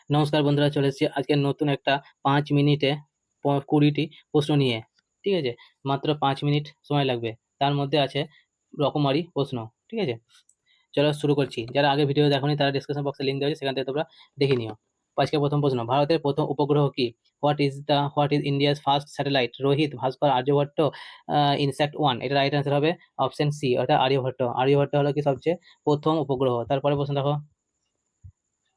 নমস্কার বন্ধুরা, চলে এসেছি আজকে নতুন একটা 5 মিনিটে 20টি প্রশ্ন নিয়ে। ঠিক আছে, মাত্র 5 মিনিট সময় লাগবে। তার মধ্যে আছে রকমারি প্রশ্ন। ঠিক আছে, চলো শুরু করছি। যারা আগে ভিডিও দেখোনি তারা ডিসক্রিপশন বক্সে লিঙ্ক দেওয়া আছে, সেখান থেকে তোমরা দেখে নিও। আজকে প্রথম প্রশ্ন, ভারতের প্রথম উপগ্রহ কি? What is India's first satellite? Rohit, Bhaskar, Aryabhata, INSAT 1। এটা রাইট অ্যান্সার হবে অপশন সি, অর্থাৎ আর্যভট্ট। আর্যভট্ট হলো কি সবচেয়ে প্রথম উপগ্রহ। তারপরে প্রশ্ন দেখো,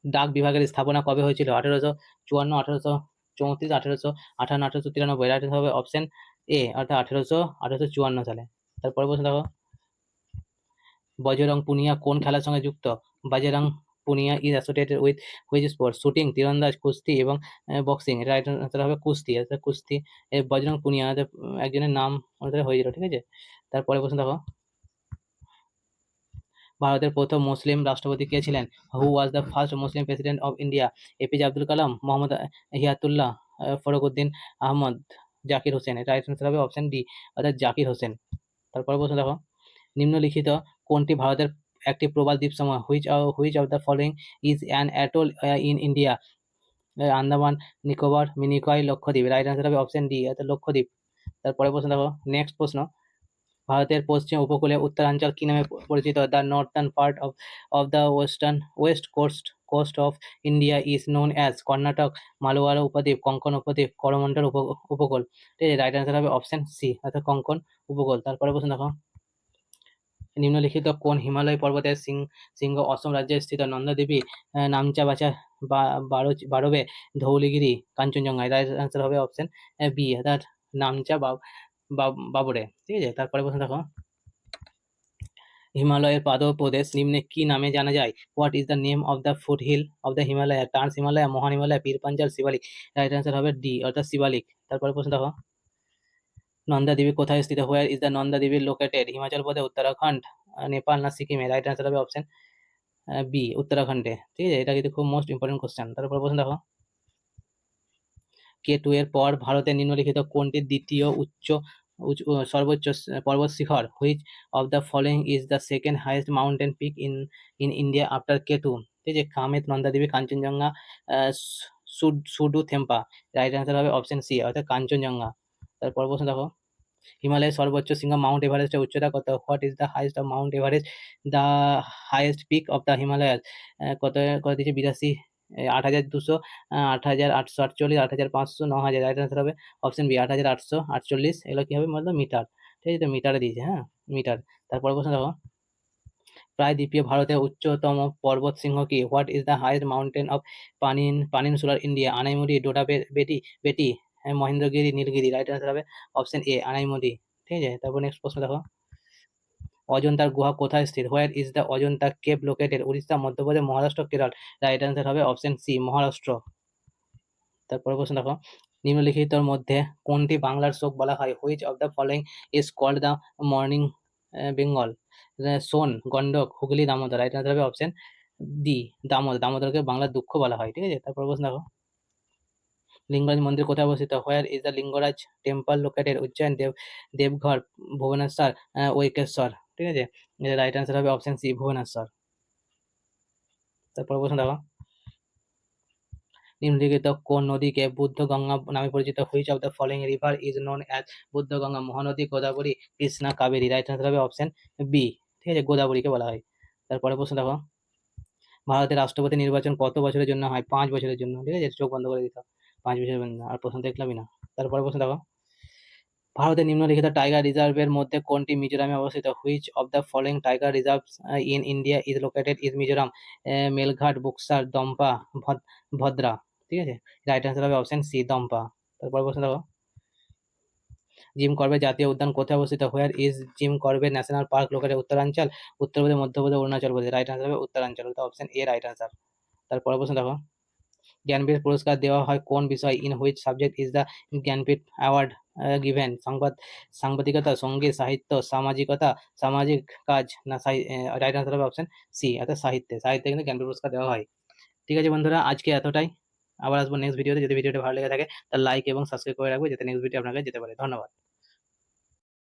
ডাক বিভাগের স্থাপনা কবে হয়েছিল? 1854, 1834, 1858, 1893। রাইট হবে অপশন এ, অর্থাৎ 1854 সালে। তারপরে প্রশ্ন দেখো, বজরং পুনিয়া কোন খেলার সঙ্গে যুক্ত? Bajrang Punia is associated with which sport? Shooting, তীরন্দাজ, কুস্তি এবং বক্সিং। রাইট আনসার হবে কুস্তি, অর্থাৎ কুস্তি। বজরং পুনিয়া একজনের নাম অনুসারে হয়েছিল। ঠিক আছে, তারপরে প্রশ্ন দেখো, ভারতের প্রথম মুসলিম রাষ্ট্রপতি কে ছিলেন? Who was the first Muslim president of India? APJ Abdul Kalam, Mohammad Hidayatullah, Fakhruddin Ahmed, Zakir Hussain. Right answer হবে অপশন ডি, অর্থাৎ জাকির হোসেন। তারপরে প্রশ্ন দেখো, নিম্নলিখিত কোনটি ভারতের একটি প্রবাল দ্বীপসমূহ? Which of the following is an atoll in India? Andaman Nicobar, Minicoy, Lakshadweep. Right answer হবে অপশন ডি, অর্থাৎ লক্ষদ্বীপ। তারপরে প্রশ্ন দেখো, নেক্সট প্রশ্ন, ভারতের পশ্চিম উপকূলে উত্তরাঞ্চল কি নামে পরিচিত? The northern part of the west coast of India is known as? Karnataka, Malabar উপদ্বীপ, কঙ্কন উপদ্বীপ, করমণ্ডল উপকূল। ঠিক আছে, রাইট আনসার হবে অপশন সি, অর্থাৎ কঙ্কন উপকূল। তারপরে প্রশ্ন দেখো, নিম্নলিখিত কোন হিমালয় পর্বতের শৃঙ্গ অসম রাজ্যে স্থিত? নন্দাদেবী, নামচা বারবে, ধৌলিগিরি, কাঞ্চনজঙ্ঘা। রাইট আনসার হবে অপশন বি, অর্থাৎ নামচা বাবরে। ঠিক আছে, তারপরে প্রশ্ন দেখো, হিমালয়ের পাদপ্রদেশ নিম্নে কি নামে জানা যায়? What is the name of the foot hill of the Himalaya? Trans Himalaya, মহান হিমালয়, পীর পাঞ্জাল, শিবালিক। রাইট আনসার হবে ডি, অর্থাৎ শিবালিক। তারপরে প্রশ্ন দেখো, নন্দা দেবী কোথায় স্থিত? Where is the Nanda Devi located? Himachal Pradesh, Uttarakhand, Nepal না সিকিমে? রাইট আনসার হবে অপশন বি, উত্তরাখণ্ডে। ঠিক আছে, এটা কিন্তু খুব মোস্ট ইম্পর্টেন্ট কোশ্চেন। তারপর প্রশ্ন দেখো, K2 এর পর ভারতের নিম্নলিখিত কোনটি দ্বিতীয় সর্বোচ্চ পর্বত শিখর? Which of the following is the second highest mountain peak in India after K2? ঠিক আছে, কামেত, নন্দাদেবী, কাঞ্চনজঙ্ঘা, সুডু থেম্পা। রাইট অ্যান্সার হবে অপশন সি, অর্থাৎ কাঞ্চনজঙ্ঘা। তারপর প্রশ্ন দেখো, হিমালয়ের সর্বোচ্চ শৃঙ্গ মাউন্ট এভারেস্টের উচ্চতা কত? What is the highest of Mount Everest? The highest peak of the Himalayas? কত কত দিচ্ছে? 82, 8,200, 8,848, 8,500, 9,000। রাইট আনসার হবে অপশন বি, 8,848। এগুলো কি হবে বলতো? মিটার। ঠিক আছে, তো মিটারে দিয়েছে, হ্যাঁ, মিটার। তারপরে প্রশ্ন দেখো, প্রায়দ্বীপীয় ভারতের উচ্চতম পর্বত শৃঙ্গ কি? What is the highest mountain of peninsular India? Anamudi, Dodda Betta, Mahendragiri, Nilgiri. Right answer হবে অপশন এ, আনাইমুড়ি। ঠিক আছে, তারপর নেক্সট প্রশ্ন দেখো, অজন্তার গুহা কোথায় স্থিত? Where is the Ajanta cave located? Orissa, Madhya Pradesh, Maharashtra, Kerala. Right answer হবে অপশন সি, মহারাষ্ট্র। তারপরে প্রশ্ন দেখো, নিম্নলিখিতর মধ্যে কোনটি বাংলার শোক বলা হয়? Which of the following is called the mourning Bengal? Son, Gandak, Hooghly, Damodar. Right answer হবে অপশন ডি, দামোদর। দামোদরকে বাংলার দুঃখ বলা হয়। ঠিক আছে, তারপর প্রশ্ন দেখো, লিঙ্গরাজ মন্দির কোথায় অবস্থিত? Where is the Lingaraj temple located? Ujjain, Deoghar, Bhubaneswar, ঐকেশ্বর। ঠিক আছে, রাইট আনসার হবে অপশন সি, ভুবনেশ্বর। তারপর প্রশ্ন দেখো, নিম্নলিখিত কোন নদীকে বুদ্ধ গঙ্গা নামে পরিচিত? Which of the following river is known as Buddha Ganga? Mahanadi, Godavari, Krishna, Kaveri. Right answer হবে অপশন বি, ঠিক আছে, গোদাবরীকে বলা হয়। তারপরে প্রশ্ন দেখো, ভারতের রাষ্ট্রপতি নির্বাচন কত বছরের জন্য হয়? 5 বছরের জন্য। ঠিক আছে, চোখ বন্ধ করে দিতে হবে, 5 বছরের জন্য। আর প্রশ্ন দেখলামই না। তারপরে প্রশ্ন দেখো, ভারতের নিম্নলিখিত টাইগার রিজার্ভের মধ্যে কোনটি মিজোরামে অবস্থিত? Which of the following tiger reserves in India is located is Mizoram? Melghat, Buxa, Dampa, Bhadra. ঠিক আছে, রাইট আনসার হবে অপশন সি, দম্পা। তারপর প্রশ্ন দেখো, জিম করবেট জাতীয় উদ্যান কোথায় অবস্থিত? Where is Jim Corbett national park located? Uttaranchal, Uttar Pradesh, Madhya Pradesh, Arunachal Pradesh. Right answer হবে Uttaranchal, option A right answer. তারপর প্রশ্ন দেখো, জ্ঞানপীঠ পুরস্কার দেওয়া হয় কোন বিষয়? In which subject is the Jnanpith award given? সাংবাদিকতা, সঙ্গীত, সাহিত্য, সামাজিকতা, সামাজিক কাজ না? রাইট আনসার হবে অপশন সি, অর্থাৎ সাহিত্যে কিন্তু জ্ঞানপীঠ পুরস্কার দেওয়া হয়। ঠিক আছে বন্ধুরা, আজকে এতটাই। আবার আসবো নেক্সট ভিডিওতে। যদি ভিডিওটা ভালো লেগে থাকে তাহলে লাইক এবং সাবস্ক্রাইব করে রাখবে, যাতে নেক্সট ভিডিও আপনাকে যেতে পারে। ধন্যবাদ।